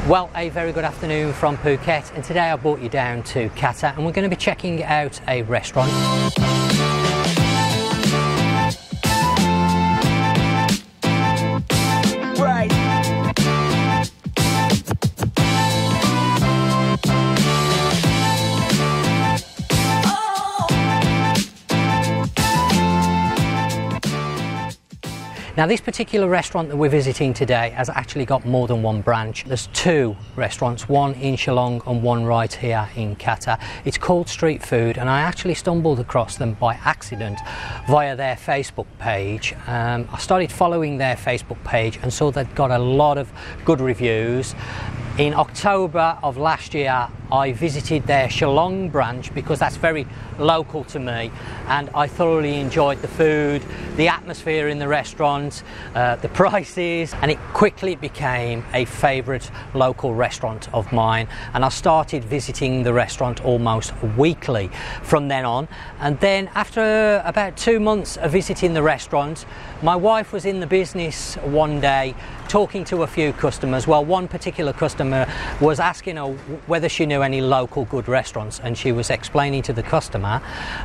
Well, a very good afternoon from Phuket, and today I brought you down to Kata and we're going to be checking out a restaurant. Right. Now, this particular restaurant that we're visiting today has actually got more than one branch. There's two restaurants, one in Chalong and one right here in Kata. It's called Street Food, and I actually stumbled across them by accident via their Facebook page. I started following their Facebook page and saw they'd got a lot of good reviews. In October of last year, I visited their Chalong branch because that's very local to me, and I thoroughly enjoyed the food, the atmosphere in the restaurant, the prices, and it quickly became a favourite local restaurant of mine, and I started visiting the restaurant almost weekly from then on. And then after about 2 months of visiting the restaurant, my wife was in the business one day talking to a few customers. Well, one particular customer was asking her whether she knew any local good restaurants, and she was explaining to the customer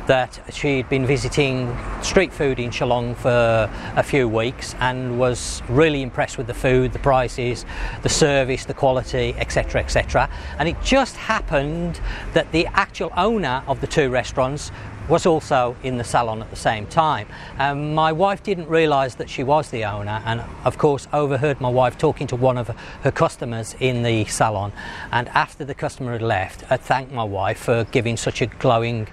that she'd been visiting Street Food in Chalong for a few weeks and was really impressed with the food, the prices, the service, the quality, etc, etc. And it just happened that the actual owner of the two restaurants was also in the salon at the same time. My wife didn't realise that she was the owner, and of course overheard my wife talking to one of her customers in the salon, and after the customer had left, I thanked my wife for giving such a glowing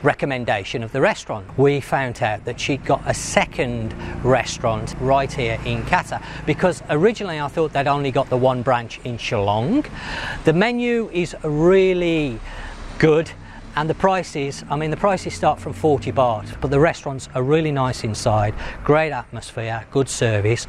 recommendation of the restaurant. We found out that she'd got a second restaurant right here in Kata, because originally I thought they'd only got the one branch in Chalong. The menu is really good, and the prices, the prices start from 40 baht, but the restaurants are really nice inside, great atmosphere, good service.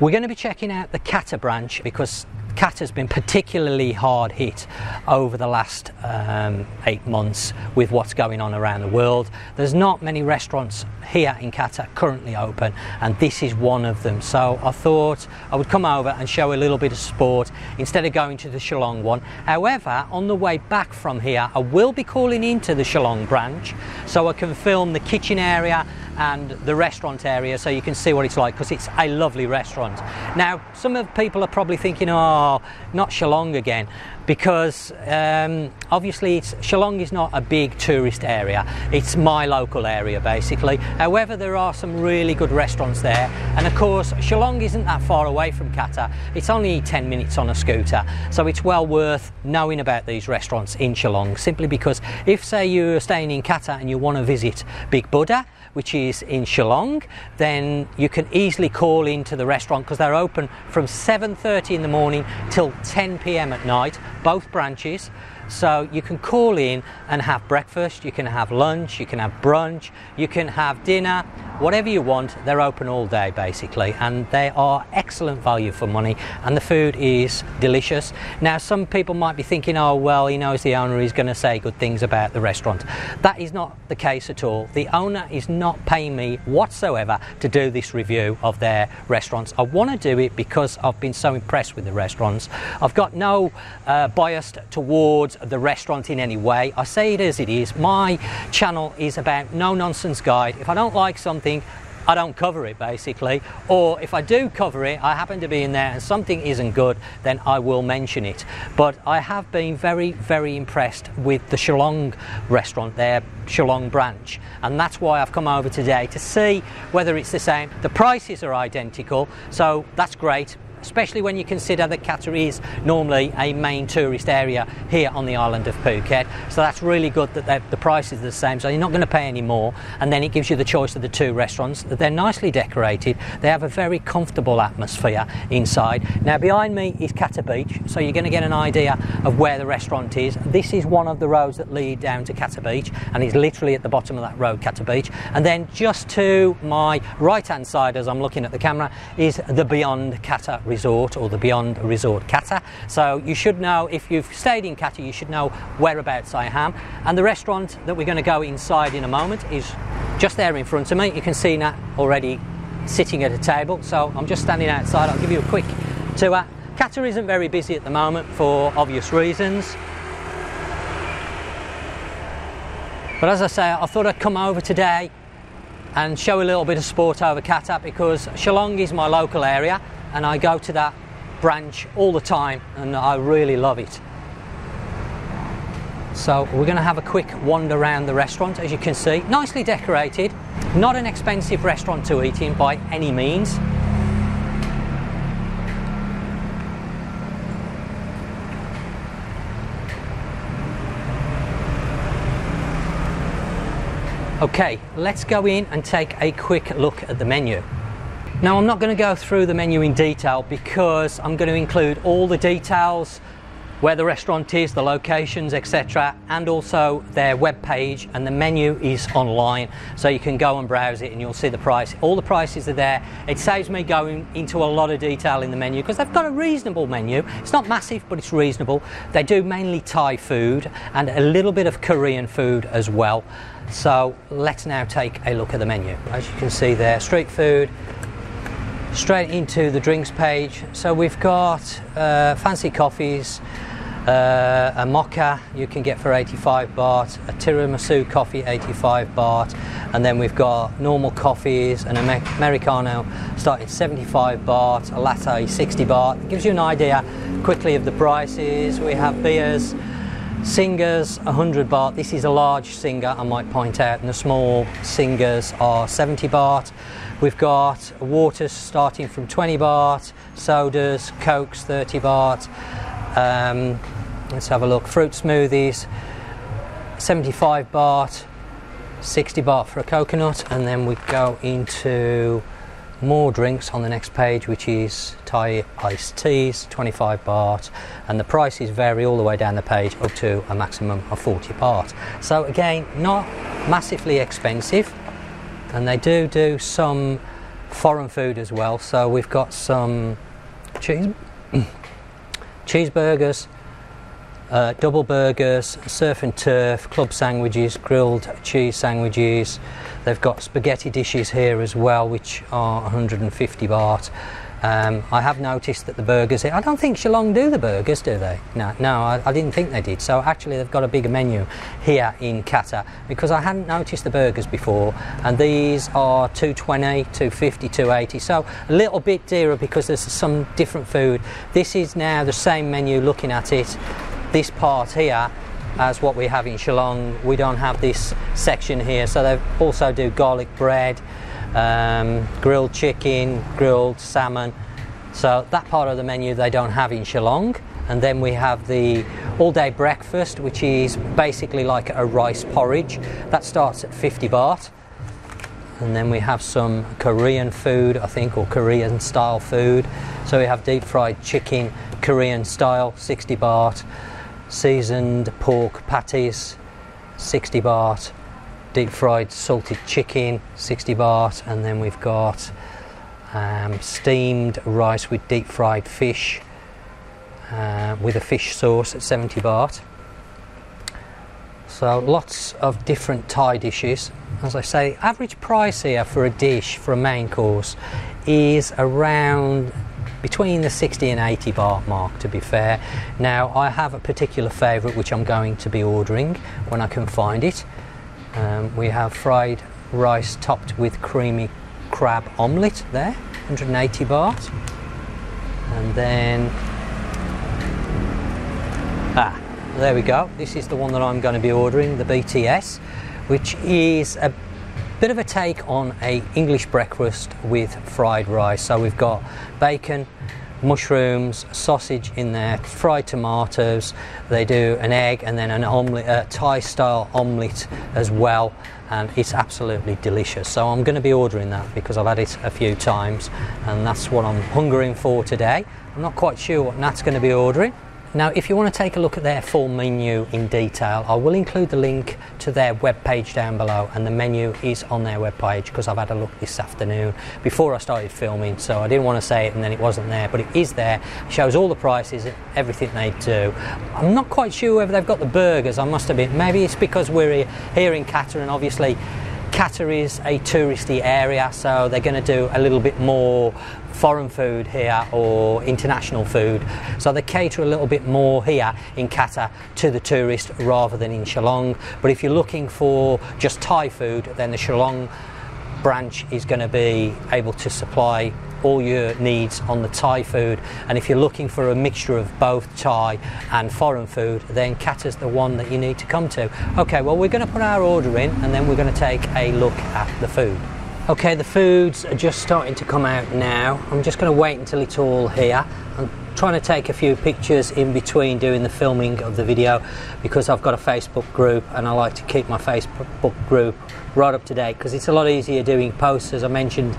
We're going to be checking out the Kata branch because Kata's been particularly hard hit over the last 8 months with what's going on around the world. There's not many restaurants here in Kata currently open, and this is one of them. So I thought I would come over and show a little bit of support instead of going to the Chalong one. However, on the way back from here, I will be calling into the Chalong branch so I can film the kitchen area and the restaurant area so you can see what it's like, because it's a lovely restaurant. Now, some of the people are probably thinking, oh, not Chalong again, because obviously Chalong is not a big tourist area. It's my local area basically. However, there are some really good restaurants there, and of course Chalong isn't that far away from Kata. It's only 10 minutes on a scooter, so it's well worth knowing about these restaurants in Chalong, simply because if, say, you're staying in Kata and you want to visit Big Buddha, which is in Chalong, then you can easily call into the restaurant because they're open from 7:30 in the morning till 10 p.m. at night, both branches. So you can call in and have breakfast, you can have lunch, you can have brunch, you can have dinner, whatever you want. They're open all day basically, and they are excellent value for money, and the food is delicious. Now, some people might be thinking, oh well, he knows the owner, is going to say good things about the restaurant. That is not the case at all. The owner is not paying me whatsoever to do this review of their restaurants. I want to do it because I've been so impressed with the restaurants. I've got no bias towards the restaurant in any way. I say it as it is. My channel is about no nonsense guide. If I don't like something, I don't cover it basically, or if I do cover it, I happen to be in there and something isn't good, then I will mention it. But I have been very, very impressed with the Chalong restaurant, their Chalong branch, and that's why I've come over today to see whether it's the same. The prices are identical, so that's great, especially when you consider that Kata is normally a main tourist area here on the island of Phuket. So that's really good that the prices are the same, so you're not going to pay any more, and then it gives you the choice of the two restaurants. They're nicely decorated, they have a very comfortable atmosphere inside. Now, behind me is Kata Beach, so you're going to get an idea of where the restaurant is. This is one of the roads that lead down to Kata Beach, and it's literally at the bottom of that road, Kata Beach. And then just to my right hand side, as I'm looking at the camera, is the Beyond Kata Resort, or the Beyond Resort Kata. So you should know, if you've stayed in Kata, you should know whereabouts I am. And the restaurant that we're going to go inside in a moment is just there in front of me. You can see Nat already sitting at a table, so I'm just standing outside. I'll give you a quick tour. Kata isn't very busy at the moment for obvious reasons. But as I say, I thought I'd come over today and show a little bit of sport over Kata, because Chalong is my local area and I go to that branch all the time and I really love it. So we're going to have a quick wander around the restaurant. As you can see, nicely decorated, not an expensive restaurant to eat in by any means. Okay, let's go in and take a quick look at the menu. Now, I'm not going to go through the menu in detail because I'm going to include all the details, where the restaurant is, the locations, etc., and also their web page, and the menu is online, so you can go and browse it and you'll see the price. All the prices are there. It saves me going into a lot of detail in the menu because they've got a reasonable menu. It's not massive, but it's reasonable. They do mainly Thai food and a little bit of Korean food as well. So let's now take a look at the menu. As you can see there, street food, straight into the drinks page. So we've got fancy coffees, a mocha you can get for 85 baht, a tiramisu coffee 85 baht, and then we've got normal coffees, an Americano starting 75 baht, a latte 60 baht. It gives you an idea quickly of the prices. We have beers, singers 100 baht. This is a large singer, I might point out, and the small singers are 70 baht. We've got waters starting from 20 baht, sodas, cokes 30 baht. Let's have a look. Fruit smoothies 75 baht, 60 baht for a coconut, and then we go into more drinks on the next page, which is Thai iced teas 25 baht, and the prices vary all the way down the page up to a maximum of 40 baht. So again, not massively expensive, and they do some foreign food as well. So we've got some cheeseburgers, double burgers, surf and turf, club sandwiches, grilled cheese sandwiches. They've got spaghetti dishes here as well, which are 150 baht. I have noticed that the burgers here, I don't think Chalong do the burgers, do they? No, I didn't think they did. So actually they've got a bigger menu here in Kata, because I hadn't noticed the burgers before, and these are 220, 250, 280, so a little bit dearer because there's some different food. This is now the same menu, looking at it, this part here, as what we have in Chalong. We don't have this section here, so they also do garlic bread, grilled chicken, grilled salmon. So that part of the menu they don't have in Chalong. And then we have the all-day breakfast, which is basically like a rice porridge. That starts at 50 baht. And then we have some Korean food, I think, or Korean style food. So we have deep fried chicken, Korean style, 60 baht. Seasoned pork patties, 60 baht. Deep fried salted chicken, 60 baht. And then we've got steamed rice with deep fried fish with a fish sauce at 70 baht. So lots of different Thai dishes. As I say, average price here for a dish, for a main course, is around between the 60 and 80 baht mark, to be fair. Now, I have a particular favourite which I'm going to be ordering when I can find it. We have fried rice topped with creamy crab omelette there, 180 baht. And then, there we go. This is the one that I'm going to be ordering, the BTS, which is a bit of a take on a English breakfast with fried rice. So we've got bacon, mushrooms, sausage in there, fried tomatoes. They do an egg and then an omelette, a Thai style omelette as well, and it's absolutely delicious. So I'm going to be ordering that because I've had it a few times, and that's what I'm hungering for today. I'm not quite sure what Nat's going to be ordering. Now, if you want to take a look at their full menu in detail, I will include the link to their webpage down below, and the menu is on their webpage because I've had a look this afternoon before I started filming, so I didn't want to say it and then it wasn't there, but it is there. It shows all the prices, everything they do. I'm not quite sure whether they've got the burgers, I must admit. Maybe it's because we're here in Kata, and obviously Kata is a touristy area, so they're going to do a little bit more foreign food here or international food, so they cater a little bit more here in Kata to the tourist rather than in Chalong. But if you're looking for just Thai food, then the Chalong branch is going to be able to supply all your needs on the Thai food, and if you're looking for a mixture of both Thai and foreign food, then Kata's the one that you need to come to. Okay, well, we're going to put our order in and then we're going to take a look at the food. Okay, the foods are just starting to come out now. I'm just going to wait until it's all here. I'm trying to take a few pictures in between doing the filming of the video because I've got a Facebook group and I like to keep my Facebook group right up to date because it's a lot easier doing posts, as I mentioned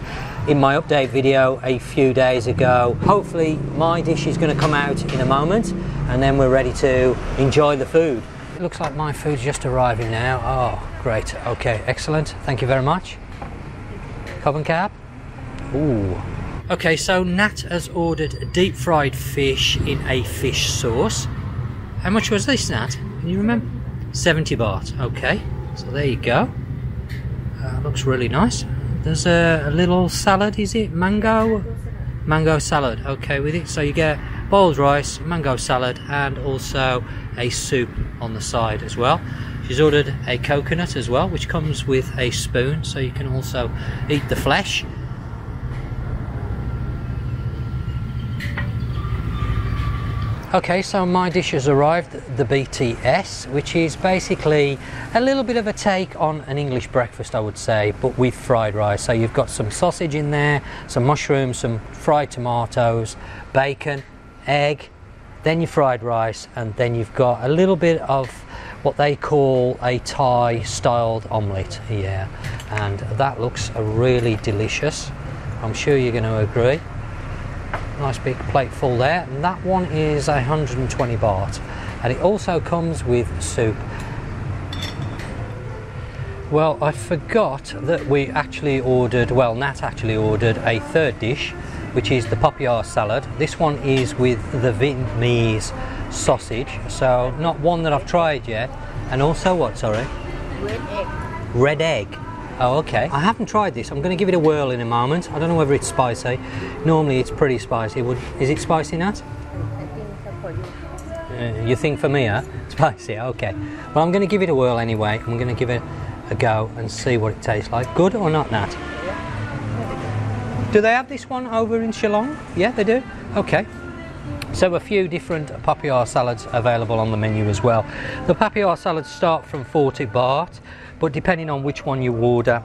in my update video a few days ago. Hopefully my dish is going to come out in a moment and then we're ready to enjoy the food. It looks like my food's just arriving now. Oh, great. Okay, excellent. Thank you very much. Cobb and Cab. Ooh. Okay, so Nat has ordered deep fried fish in a fish sauce. How much was this, Nat? Can you remember? 70 baht. Okay, so there you go. Looks really nice. There's a little salad, is it? Mango salad. Okay, with it. So you get boiled rice, mango salad, and also a soup on the side as well. She's ordered a coconut as well, which comes with a spoon, so you can also eat the flesh. Okay, so my dish has arrived, the BTS, which is basically a little bit of a take on an English breakfast, I would say, but with fried rice. So you've got some sausage in there, some mushrooms, some fried tomatoes, bacon, egg, then your fried rice, and then you've got a little bit of what they call a Thai styled omelette here, and that looks really delicious. I'm sure you're going to agree. Nice big plate full there, and that one is 120 baht, and it also comes with soup. Well, I forgot that we actually ordered, well, Nat actually ordered a third dish, which is the papaya salad. This one is with the Vietnamese sausage, so not one that I've tried yet. And also what, sorry? Red egg. Red egg. Oh, okay. I haven't tried this. I'm going to give it a whirl in a moment. I don't know whether it's spicy. Normally it's pretty spicy. Is it spicy, Nat? I think so for you. You think for me, huh? Spicy, okay. Well, I'm going to give it a whirl anyway. I'm going to give it a go and see what it tastes like. Good or not, Nat? Do they have this one over in Chalong? Yeah, they do? Okay. So a few different papaya salads available on the menu as well. The papaya salads start from 40 baht, but depending on which one you order,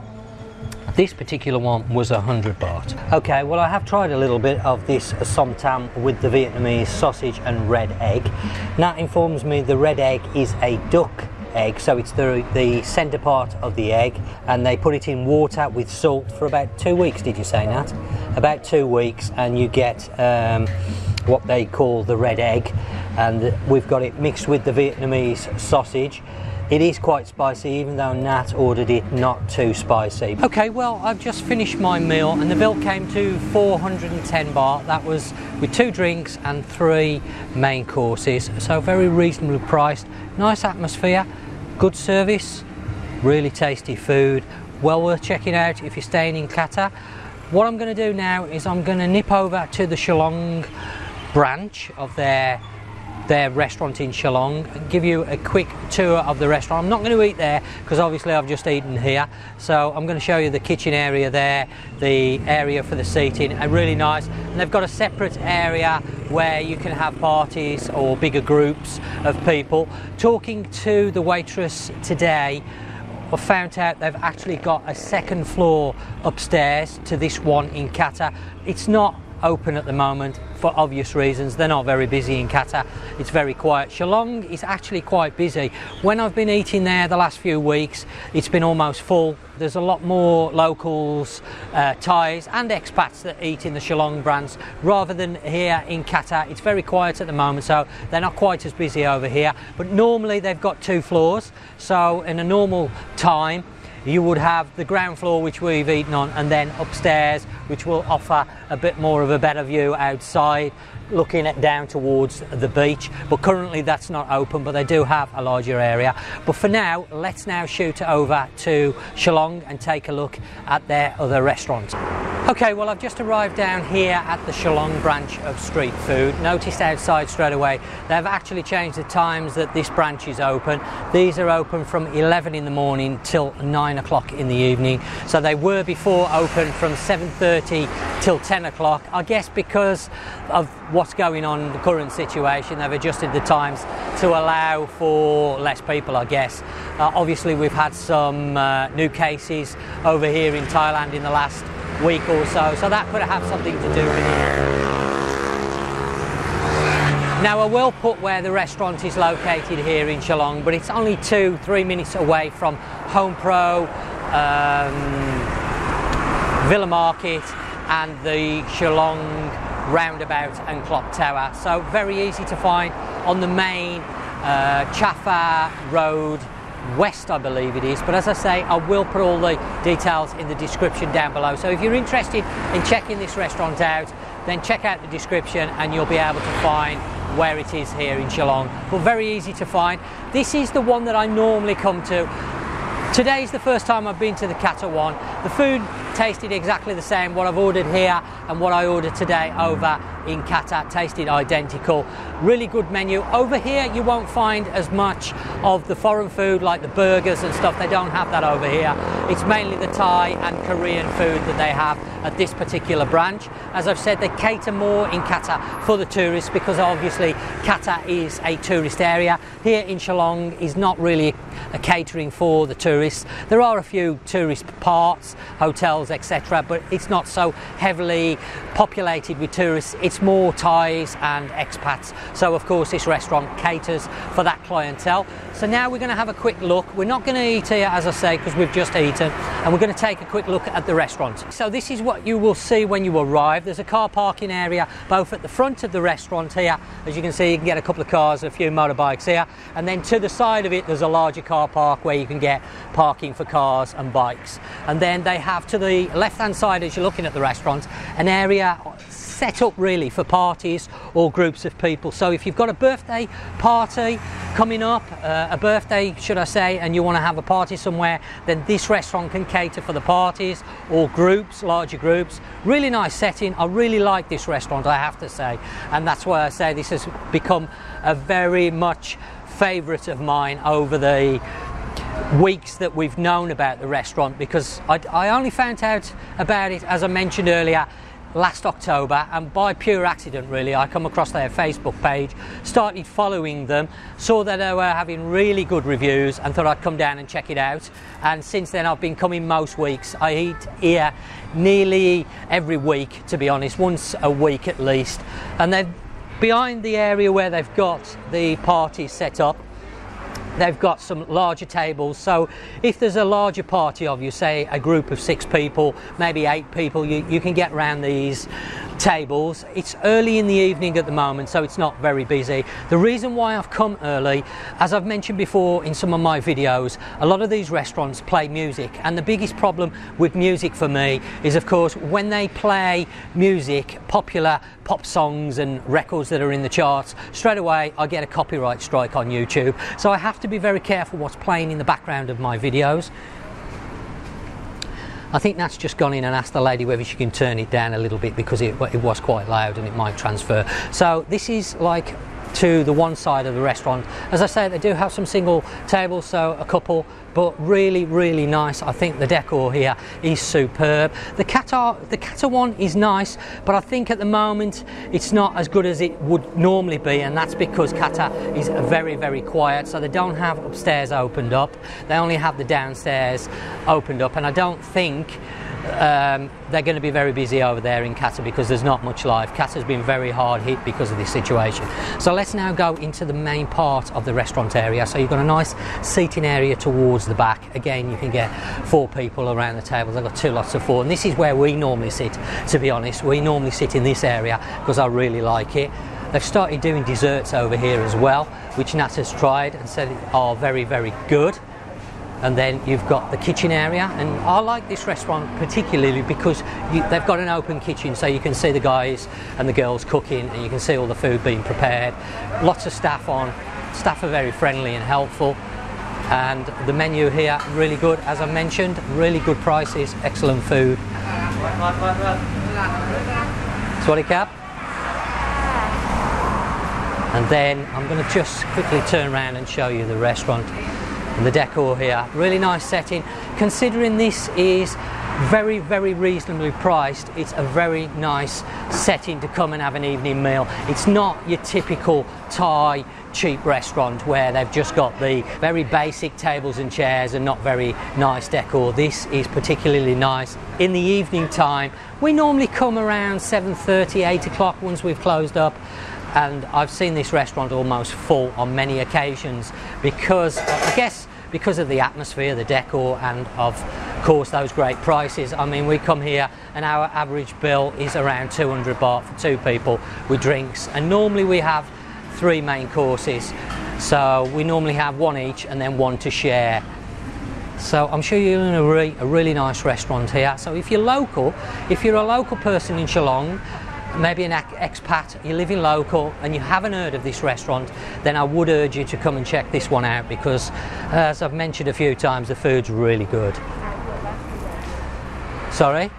this particular one was 100 baht. Okay, well, I have tried a little bit of this som tam with the Vietnamese sausage and red egg. Nat informs me the red egg is a duck egg, so it's the centre part of the egg, and they put it in water with salt for about 2 weeks, did you say, Nat? About 2 weeks, and you get what they call the red egg, and we've got it mixed with the Vietnamese sausage. It is quite spicy, even though Nat ordered it not too spicy. Okay, well, I've just finished my meal and the bill came to 410 baht. That was with 2 drinks and 3 main courses, so very reasonably priced. Nice atmosphere, good service, really tasty food, well worth checking out if you're staying in Kata. What I'm going to do now is I'm going to nip over to the Chalong branch of their restaurant in Chalong and give you a quick tour of the restaurant. I'm not going to eat there because obviously I've just eaten here, so I'm going to show you the kitchen area there, the area for the seating, and really nice. And they've got a separate area where you can have parties or bigger groups of people. Talking to the waitress today, I found out they've actually got a second floor upstairs to this one in Kata. It's not open at the moment for obvious reasons. They're not very busy in Kata. It's very quiet. Chalong is actually quite busy. When I've been eating there the last few weeks, it's been almost full. There's a lot more locals, Thais and expats that eat in the Chalong branch rather than here in Kata. It's very quiet at the moment, so they're not quite as busy over here. But normally they've got 2 floors, so in a normal time you would have the ground floor, which we've eaten on, and then upstairs, which will offer a bit more of a better view outside, looking down towards the beach. But currently that's not open, but they do have a larger area. But for now, let's now shoot over to Chalong and take a look at their other restaurants. Okay, well I've just arrived down here at the Chalong branch of street food. Noticed outside straight away they've actually changed the times that this branch is open. These are open from 11 in the morning till 9 o'clock in the evening. So they were before open from 7:30 till 10 o'clock. I guess because of what's going on in the current situation, they've adjusted the times to allow for less people, I guess. Obviously we've had some new cases over here in Thailand in the last week or so that could have something to do with it. Now I will put where the restaurant is located here in Chalong, but it's only 2-3 minutes away from Home Pro, Villa Market and the Chalong roundabout and clock tower, so very easy to find on the main Chafa Road West, I believe it is, but as I say, I will put all the details in the description down below. So if you're interested in checking this restaurant out, then check out the description and you'll be able to find where it is here in Chalong. But very easy to find. This is the one that I normally come to. Today is the first time I've been to the Kata one. The food tasted exactly the same. What I've ordered here and what I ordered today over in Kata tasted identical. Really good menu. Over here you won't find as much of the foreign food like the burgers and stuff. They don't have that over here. It's mainly the Thai and Korean food that they have at this particular branch. As I've said, they cater more in Kata for the tourists because obviously Kata is a tourist area. Here in Chalong is not really a catering for the tourists. There are a few tourist parts, hotels, etc., but it's not so heavily populated with tourists. It's more Thais and expats. So of course this restaurant caters for that clientele. So now we're going to have a quick look. We're not going to eat here, as I say, because we've just eaten, and we're going to take a quick look at the restaurant. So this is what you will see when you arrive. There's a car parking area both at the front of the restaurant here. As you can see, you can get a couple of cars, a few motorbikes here, and then to the side of it there's a larger car park where you can get parking for cars and bikes. And then they have to the left hand side, as you're looking at the restaurant, an area set up really for parties or groups of people. So if you've got a birthday party coming up, a birthday should I say, and you want to have a party somewhere, then this restaurant can cater for the parties or groups, larger groups. Really nice setting. I really like this restaurant, I have to say, and that's why I say this has become a very much favourite of mine over the weeks that we've known about the restaurant, because I only found out about it, as I mentioned earlier, last October, and by pure accident really. I come across their Facebook page, started following them, saw that they were having really good reviews and thought I'd come down and check it out, and since then I've been coming most weeks. I eat here nearly every week, to be honest, once a week at least. And they've behind the area where they've got the parties set up, they've got some larger tables, so if there's a larger party of, you say, a group of 6 people, maybe 8 people, you can get around these tables. It's early in the evening at the moment, so it's not very busy. The reason why I've come early, as I've mentioned before in some of my videos, a lot of these restaurants play music, and the biggest problem with music for me is, of course, when they play music, popular pop songs and records that are in the charts, straight away I get a copyright strike on YouTube. So I have to be very careful what's playing in the background of my videos. I think that's just gone in and asked the lady whether she can turn it down a little bit because it was quite loud and it might transfer. So this is like to the one side of the restaurant. As I say, they do have some single tables, so a couple, but really, really nice. I think the decor here is superb. The Kata one is nice, but I think at the moment it's not as good as it would normally be, and that's because Kata is very, very quiet. So they don't have upstairs opened up. They only have the downstairs opened up, and I don't think they're going to be very busy over there in Kata because there's not much life. Kata's been very hard hit because of this situation. So let's now go into the main part of the restaurant area. So you've got a nice seating area towards the back. Again, you can get 4 people around the tables. They've got 2 lots of 4, and this is where we normally sit, to be honest. We normally sit in this area because I really like it. They've started doing desserts over here as well, which Nat has tried and said are very, very good. And then you've got the kitchen area, and I like this restaurant particularly because they've got an open kitchen, so you can see the guys and the girls cooking, and you can see all the food being prepared. Lots of staff on. Staff are very friendly and helpful, and the menu here really good. As I mentioned, really good prices, excellent food. Swaddy Cap. And then I'm going to just quickly turn around and show you the restaurant and the decor here. Really nice setting. Considering this is very, very reasonably priced, it's a very nice setting to come and have an evening meal. It's not your typical Thai cheap restaurant where they've just got the very basic tables and chairs and not very nice decor. This is particularly nice in the evening time. We normally come around 7:30, 8 o'clock once we've closed up, and I've seen this restaurant almost full on many occasions because, I guess, because of the atmosphere, the decor, and of course those great prices. I mean, we come here and our average bill is around 200 baht for 2 people with drinks, and normally we have 3 main courses, so we normally have 1 each and then 1 to share. So I'm sure you're in a really nice restaurant here. So if you're local, if you're a local person in Chalong, maybe an expat, you're living local and you haven't heard of this restaurant, then I would urge you to come and check this one out because, as I've mentioned a few times, the food's really good. Sorry?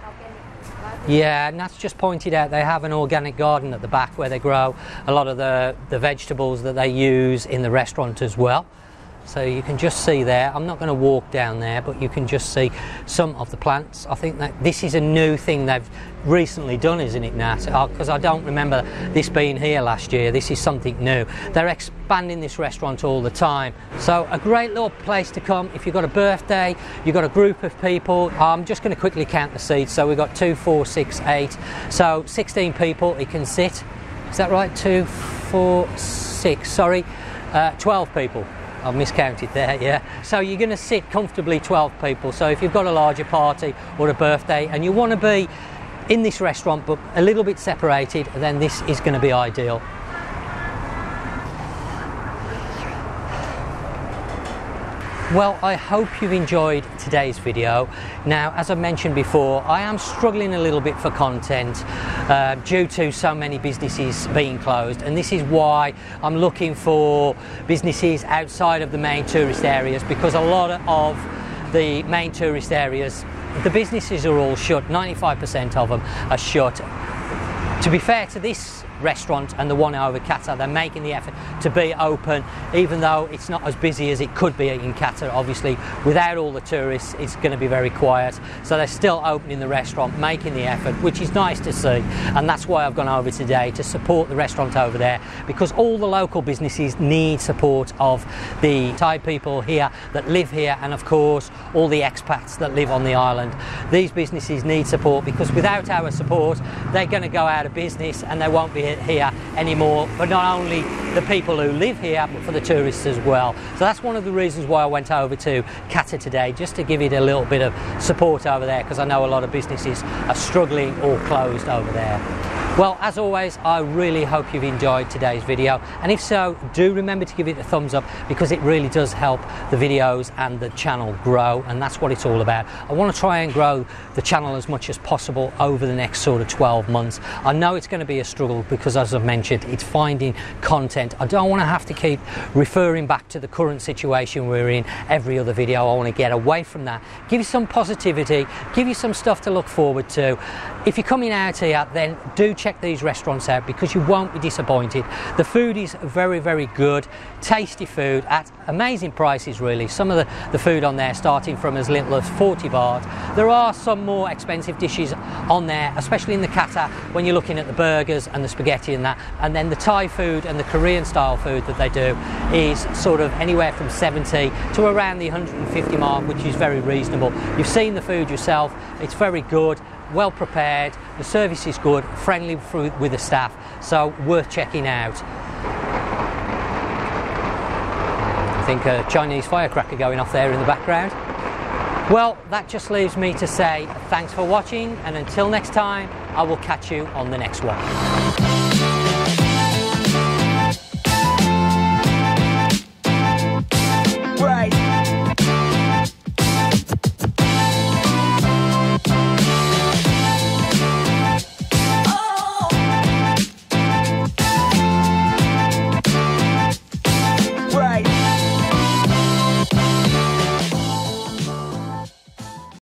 Yeah, and that's just pointed out they have an organic garden at the back where they grow a lot of the vegetables that they use in the restaurant as well. So you can just see there, I'm not going to walk down there, but you can just see some of the plants. I think that this is a new thing they've recently done, isn't it, Nat? Because I don't remember this being here last year. This is something new. They're expanding this restaurant all the time. So a great little place to come if you've got a birthday, you've got a group of people. I'm just going to quickly count the seats. So we've got 2, 4, 6, 8. So 16 people it can sit. Is that right? 2, 4, 6, sorry. 12 people. I've miscounted there, yeah. So you're going to sit comfortably 12 people. So if you've got a larger party or a birthday and you want to be in this restaurant but a little bit separated, then this is going to be ideal. Well, I hope you've enjoyed today's video. Now, as I mentioned before, I am struggling a little bit for content due to so many businesses being closed, and this is why I'm looking for businesses outside of the main tourist areas, because a lot of the main tourist areas, the businesses are all shut. 95% of them are shut. To be fair to this restaurant and the one over Kata, they're making the effort to be open, even though it's not as busy as it could be in Kata. Obviously, without all the tourists, it's going to be very quiet. So they're still opening the restaurant, making the effort, which is nice to see. And that's why I've gone over today to support the restaurant over there, because all the local businesses need support of the Thai people here that live here, and of course all the expats that live on the island. These businesses need support, because without our support they're going to go out of business and they won't be here anymore, but not only the people who live here but for the tourists as well. So that's one of the reasons why I went over to Kata today, just to give it a little bit of support over there, because I know a lot of businesses are struggling or closed over there. Well, as always, I really hope you've enjoyed today's video, and if so, do remember to give it a thumbs up, because it really does help the videos and the channel grow, and that's what it's all about. I want to try and grow the channel as much as possible over the next sort of 12 months. I know it's going to be a struggle because, as I've mentioned, it's finding content. I don't want to have to keep referring back to the current situation we're in every other video. I want to get away from that, give you some positivity, give you some stuff to look forward to. If you're coming out here, then do check these restaurants out, because you won't be disappointed. The food is very, very good, tasty food at amazing prices really. Some of the food on there starting from as little as 40 baht. There are some more expensive dishes on there, especially in the Kata, when you're looking at the burgers and the spaghetti and that. And then the Thai food and the Korean style food that they do is sort of anywhere from 70 to around the 150 mark, which is very reasonable. You've seen the food yourself, it's very good, well prepared, the service is good, friendly with the staff, so worth checking out. I think a Chinese firecracker going off there in the background. Well, that just leaves me to say thanks for watching, and until next time, I will catch you on the next one. Right.